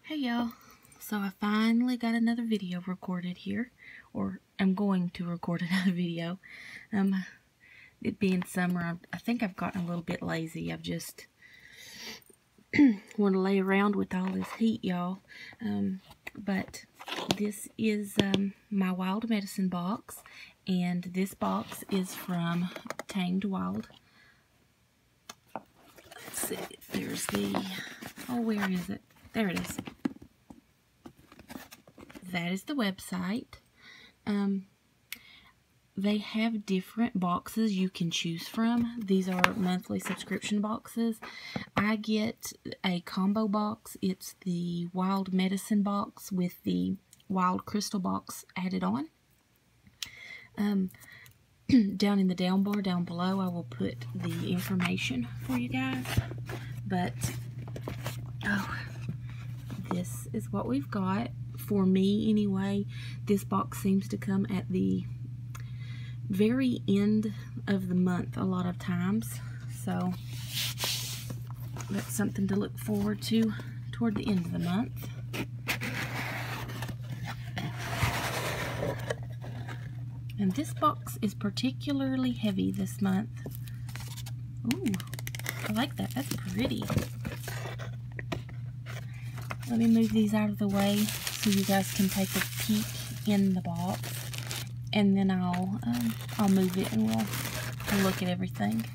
Hey y'all, so I finally got another video recorded here, or I'm going to record another video. It being summer, I think I've gotten a little bit lazy. I've just want to lay around with all this heat, y'all. But this is my wild medicine box, and this box is from Tamed Wild. Let's see, there's the, oh, where is it? There it is. That is the website. They have different boxes you can choose from. These are monthly subscription boxes. I get a combo box. It's the wild medicine box with the wild crystal box added on. Down in the down bar down below, I will put the information for you guys. But, oh, this is what we've got. For me, anyway, this box seems to come at the very end of the month a lot of times. So, that's something to look forward to toward the end of the month. And this box is particularly heavy this month. Ooh, I like that. That's pretty. Let me move these out of the way so you guys can take a peek in the box, and then I'll move it and we'll look at everything.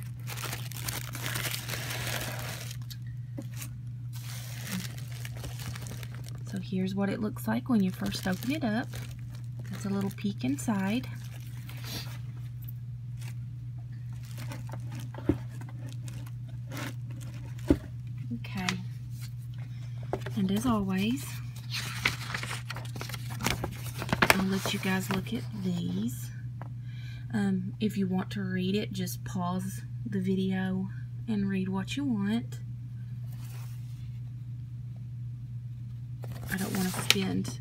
So here's what it looks like when you first open it up. That's a little peek inside. Okay. And as always, I'll let you guys look at these. If you want to read it, just pause the video and read what you want. I don't want to spend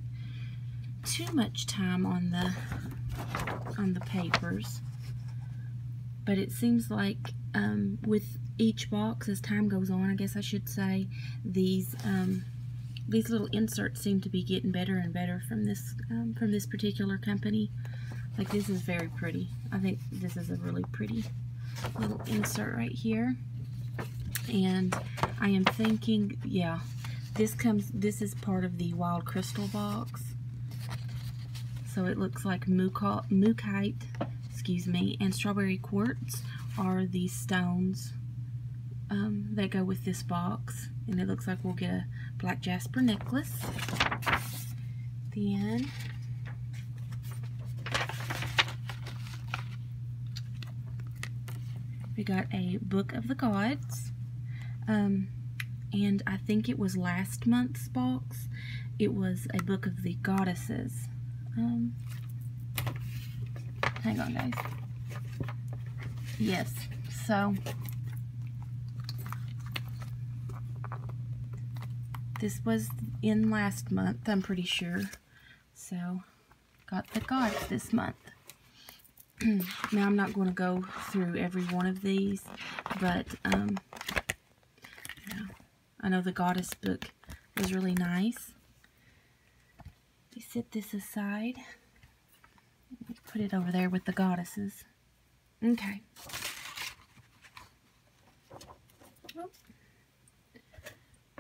too much time on the papers, but it seems like with each box, as time goes on, I guess I should say, these little inserts seem to be getting better and better from this particular company. Like, this is very pretty. I think this is a really pretty little insert right here. And I am thinking, yeah, this is part of the wild crystal box. So it looks like mookaite, excuse me, and strawberry quartz are the stones that go with this box. And it looks like we'll get a black Jasper necklace. Then we got a Book of the Gods. And I think it was last month's box. It was a Book of the Goddesses. Hang on, guys. Yes, so this was in last month, I'm pretty sure. So, got the gods this month. Now, I'm not going to go through every one of these, but yeah, I know the goddess book was really nice. We set this aside. Put it over there with the goddesses. Okay.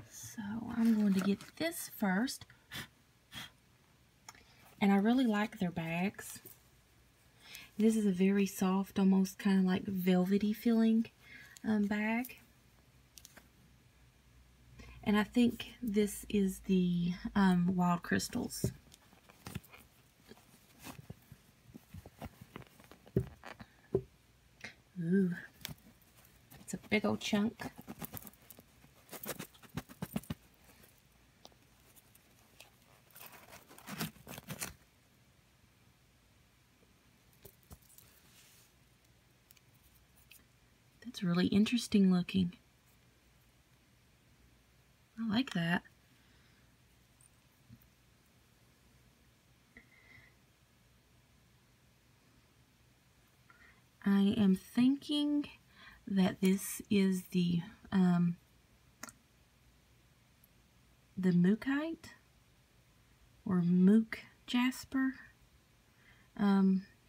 So I'm going to get this first. And I really like their bags. This is a very soft, almost kind of like velvety feeling bag. And I think this is the wild crystals. Ooh, it's a big old chunk. That's really interesting looking. I like that. I am thinking that this is the the Mookite or Mook Jasper,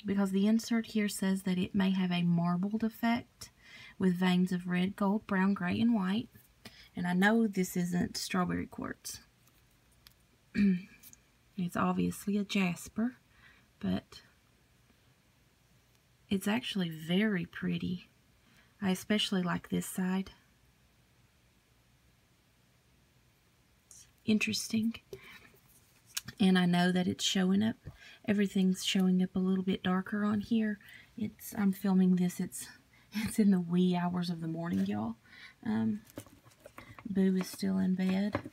because the insert here says that it may have a marbled effect with veins of red, gold, brown, gray, and white. And I know this isn't strawberry quartz. It's obviously a jasper, but it's actually very pretty. I especially like this side. It's interesting. And I know that it's showing up. Everything's showing up a little bit darker on here. I'm filming this. It's in the wee hours of the morning, y'all. Boo is still in bed,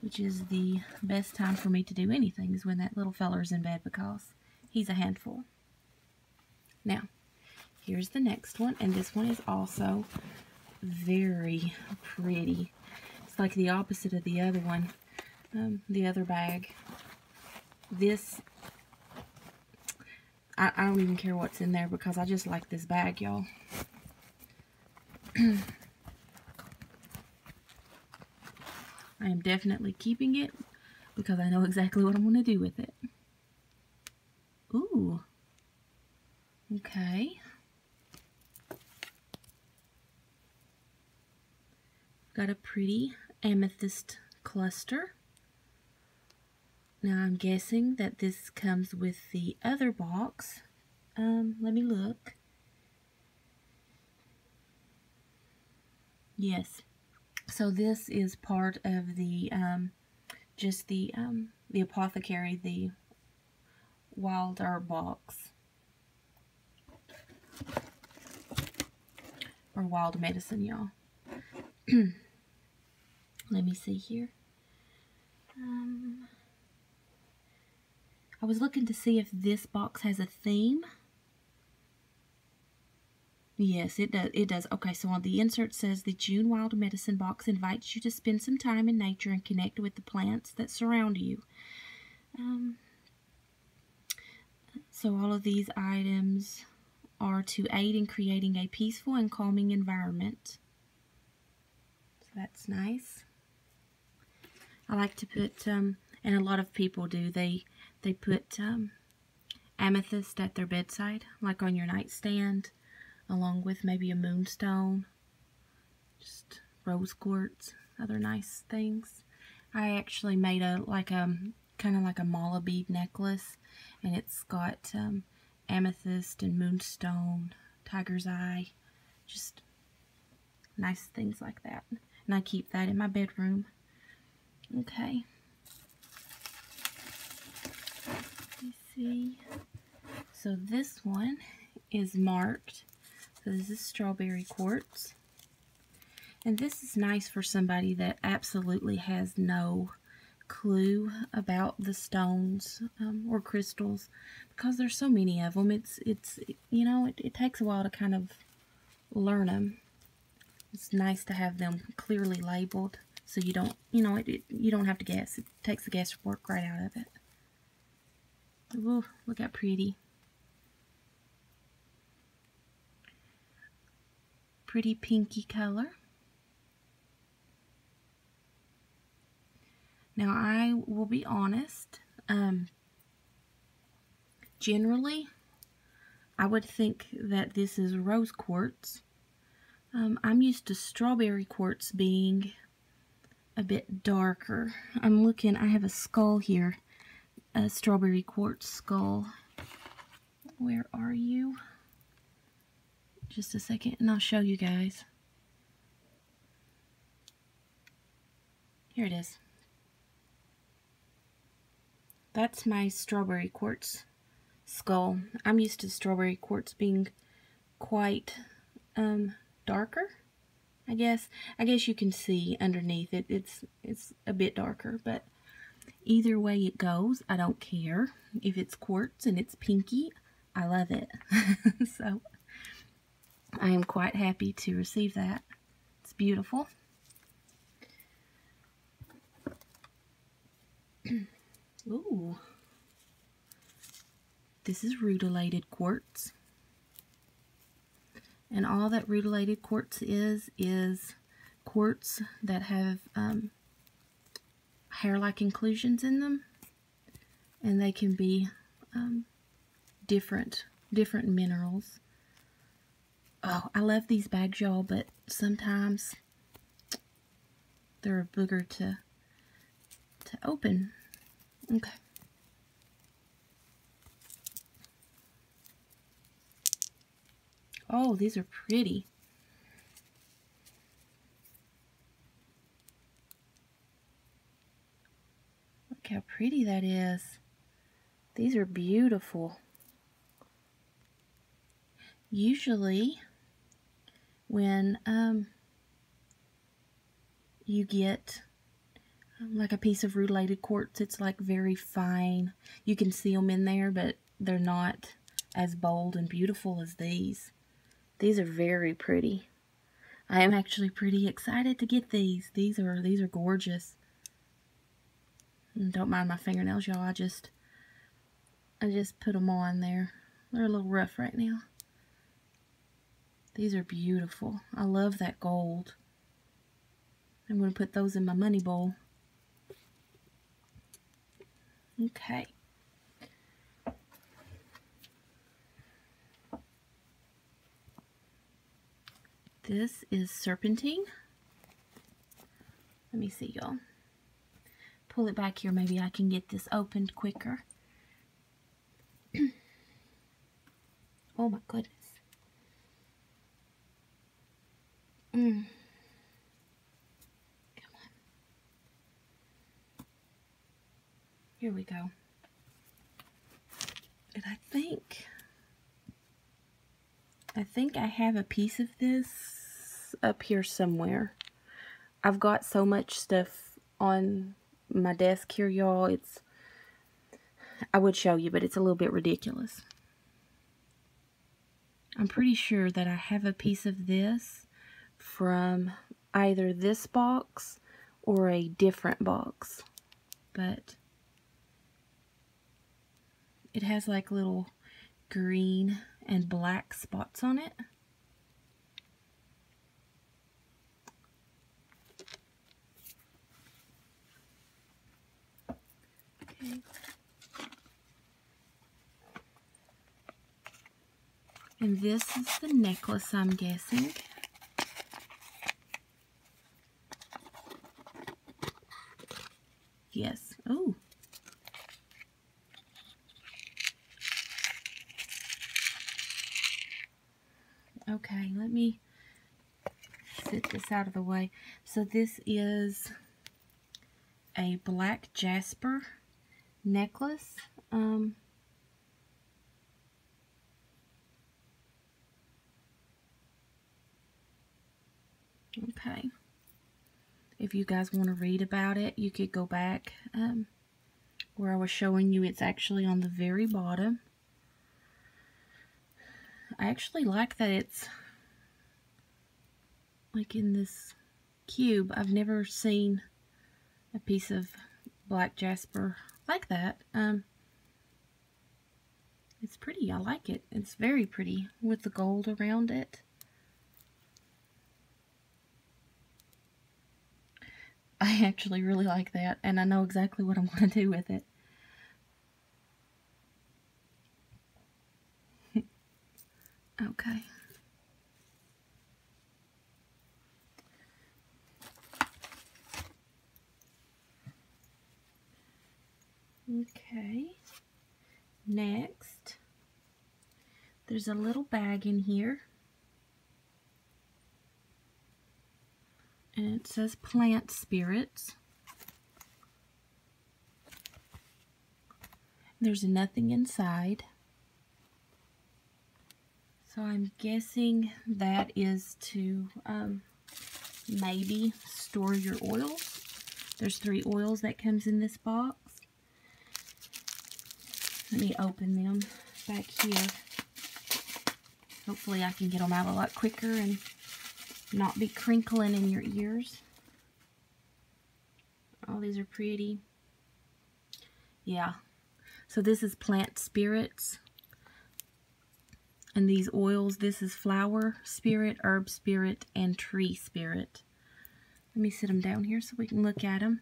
which is the best time for me to do anything, is when that little feller's in bed, because he's a handful. Now, here's the next one, and this one is also very pretty. It's like the opposite of the other one, the other bag. This, I don't even care what's in there, because I just like this bag, y'all. I am definitely keeping it, because I know exactly what I'm going to do with it. Ooh. Okay. Got a pretty amethyst cluster. Now I'm guessing that this comes with the other box. Let me look. Yes. So this is part of the the Apothecary, the wild herb box, or wild medicine, y'all. Let me see here. I was looking to see if this box has a theme. Yes, it does. It does. Okay, so on the insert says the June Wild Medicine box invites you to spend some time in nature and connect with the plants that surround you. So all of these items are to aid in creating a peaceful and calming environment. So that's nice. I like to put, and a lot of people do, they put amethyst at their bedside, like on your nightstand, along with maybe a moonstone, just rose quartz, other nice things. I actually made kind of like a mala bead necklace, and it's got amethyst and moonstone, tiger's eye, just nice things like that. And I keep that in my bedroom. Okay. Let me see. So this one is marked. So this is strawberry quartz. And this is nice for somebody that absolutely has no clue about the stones or crystals, because there's so many of them. It's you know, it takes a while to kind of learn them. It's nice to have them clearly labeled, so you don't, you know, you don't have to guess. It takes the guesswork right out of it. Ooh, look how pretty. Pretty pinky color. Now I will be honest, generally I would think that this is rose quartz. I'm used to strawberry quartz being a bit darker. I'm looking, I have a skull here, a strawberry quartz skull. Where are you? Just a second and I'll show you guys. Here it is. That's my strawberry quartz skull. I'm used to strawberry quartz being quite darker, I guess. I guess you can see underneath it. It's a bit darker, but either way it goes, I don't care. If it's quartz and it's pinky, I love it. So I am quite happy to receive that. It's beautiful. Ooh. This is rutilated quartz. And all that rutilated quartz is quartz that have hair-like inclusions in them, and they can be different minerals. Oh, I love these bags, y'all, but sometimes they're a booger to open. Okay. Oh, these are pretty. Look how pretty that is. These are beautiful. Usually, when you get like a piece of rulated quartz, it's like very fine. You can see them in there, but they're not as bold and beautiful as these. These are very pretty. I am actually pretty excited to get these. These are gorgeous. And don't mind my fingernails, y'all. I just put them on there. They're a little rough right now. These are beautiful. I love that gold. I'm going to put those in my money bowl. Okay. This is Serpentine. Let me see, y'all. Pull it back here. Maybe I can get this opened quicker. Oh my goodness. Come on. Here we go. And I think I have a piece of this up here somewhere. I've got so much stuff on my desk here, y'all. I would show you, but it's a little bit ridiculous. I'm pretty sure that I have a piece of this from either this box or a different box, but it has like little green and black spots on it. Okay. And this is the necklace, I'm guessing. Yes. Oh. Okay, let me set this out of the way. So this is a black Jasper necklace. Okay. If you guys want to read about it, you could go back where I was showing you. It's actually on the very bottom. I actually like that it's like in this cube. I've never seen a piece of black Jasper like that. It's pretty. I like it. It's very pretty with the gold around it. I actually really like that, and I know exactly what I'm going to do with it. Okay. Okay. Next, there's a little bag in here. And it says plant spirits. There's nothing inside. So I'm guessing that is to maybe store your oils. There's 3 oils that comes in this box. Let me open them back here. Hopefully I can get them out a lot quicker and not be crinkling in your ears. Oh, these are pretty. Yeah. So this is plant spirits. And these oils, this is flower spirit, herb spirit, and tree spirit. Let me sit them down here so we can look at them.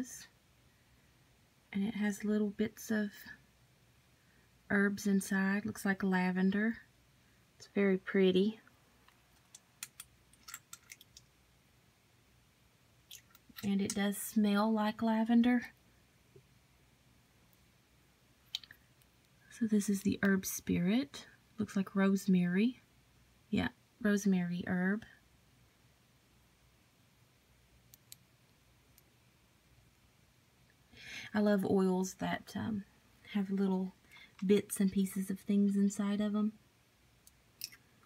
is. And it has little bits of herbs inside. Looks like lavender. It's very pretty. And it does smell like lavender. So this is the herb spirit. Looks like rosemary. Yeah, rosemary herb. I love oils that have little bits and pieces of things inside of them.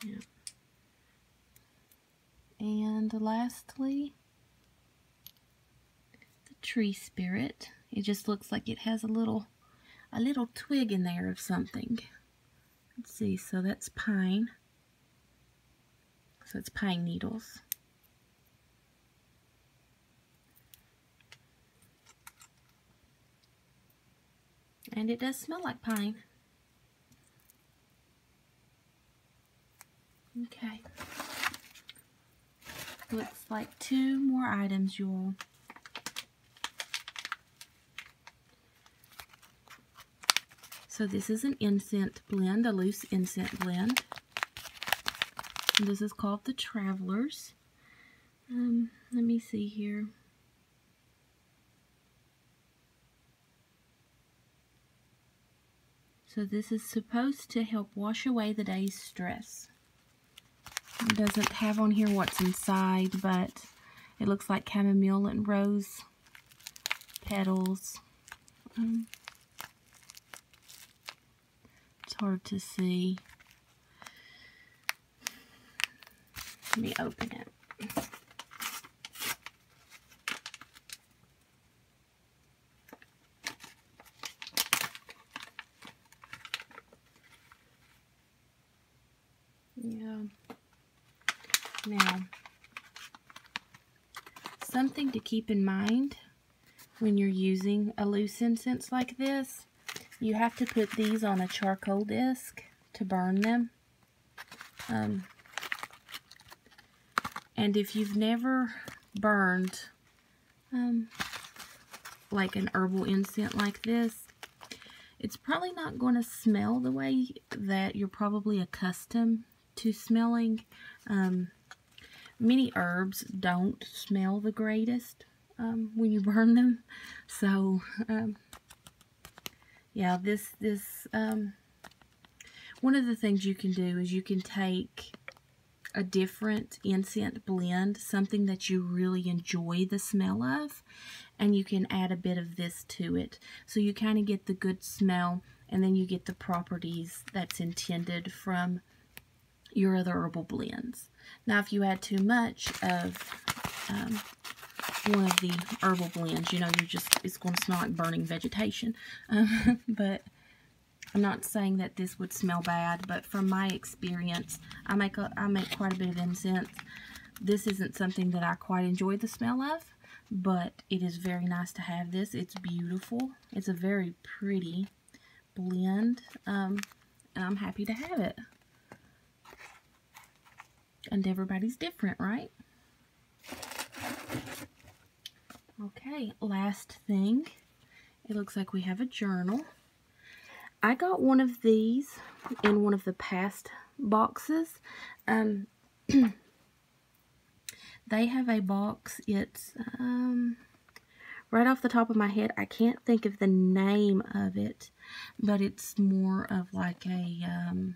Yeah. And lastly, the tree spirit. It just looks like it has a little twig in there of something. Let's see, so that's pine. So it's pine needles. And it does smell like pine. Okay. Looks like 2 more items, you all. So this is an incense blend, a loose incense blend. And this is called the Travelers. Let me see here. So this is supposed to help wash away the day's stress. It doesn't have on here what's inside, but it looks like chamomile and rose petals. It's hard to see. Let me open it. Yeah. Now, something to keep in mind when you're using a loose incense like this, you have to put these on a charcoal disc to burn them. And if you've never burned like an herbal incense like this, it's probably not going to smell the way that you're probably accustomed to smelling. Many herbs don't smell the greatest when you burn them. So, yeah, one of the things you can do is you can take a different incense blend, something that you really enjoy the smell of, and you can add a bit of this to it. So you kind of get the good smell, and then you get the properties that's intended from your other herbal blends. Now, if you add too much of one of the herbal blends, you know, it's going to smell like burning vegetation. But I'm not saying that this would smell bad, but from my experience, I make quite a bit of incense. This isn't something that I quite enjoy the smell of, but it is very nice to have this. It's beautiful. It's a very pretty blend, and I'm happy to have it. And everybody's different, right? Okay, last thing. It looks like we have a journal. I got one of these in one of the past boxes. They have a box. It's right off the top of my head, I can't think of the name of it, but it's more of like a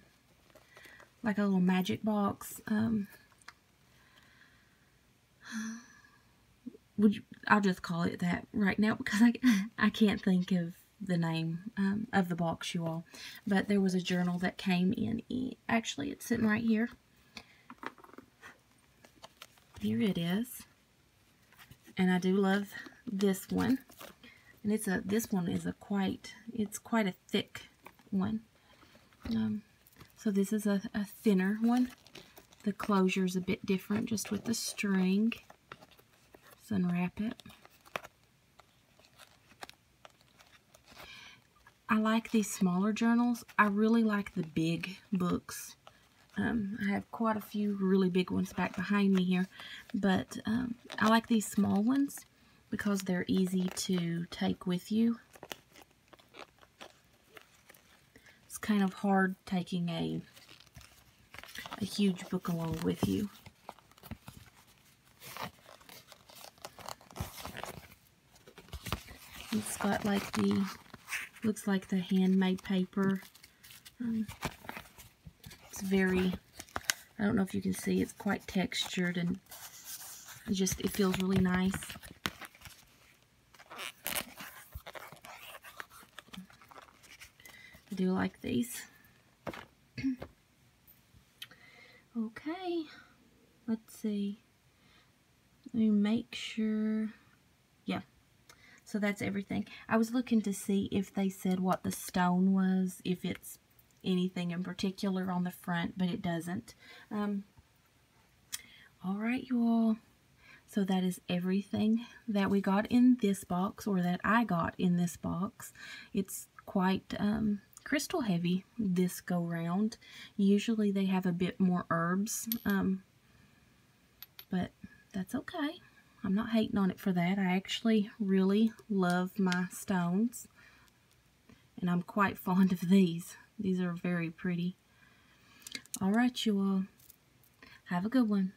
little magic box. I'll just call it that right now because I can't think of the name of the box, you all. But there was a journal that came in. Actually, it's sitting right here. Here it is. And I do love this one. And this one is quite a thick one. So this is a thinner one. The closure is a bit different, just with the string. Let's unwrap it. I like these smaller journals. I really like the big books. I have quite a few really big ones back behind me here, but I like these small ones because they're easy to take with you. It's kind of hard taking a huge book along with you. It's got like the, looks like the handmade paper. It's very, I don't know if you can see, it's quite textured, and it feels really nice. I do like these. Okay, let's see. Let me make sure. Yeah, so that's everything. I was looking to see if they said what the stone was, if it's anything in particular on the front, but it doesn't. Alright, you all. So that is everything that we got in this box, or that I got in this box. It's quite crystal heavy this go round. Usually they have a bit more herbs, but that's okay. I'm not hating on it for that. I actually really love my stones, and I'm quite fond of these. These are very pretty. Alright, you all. Have a good one.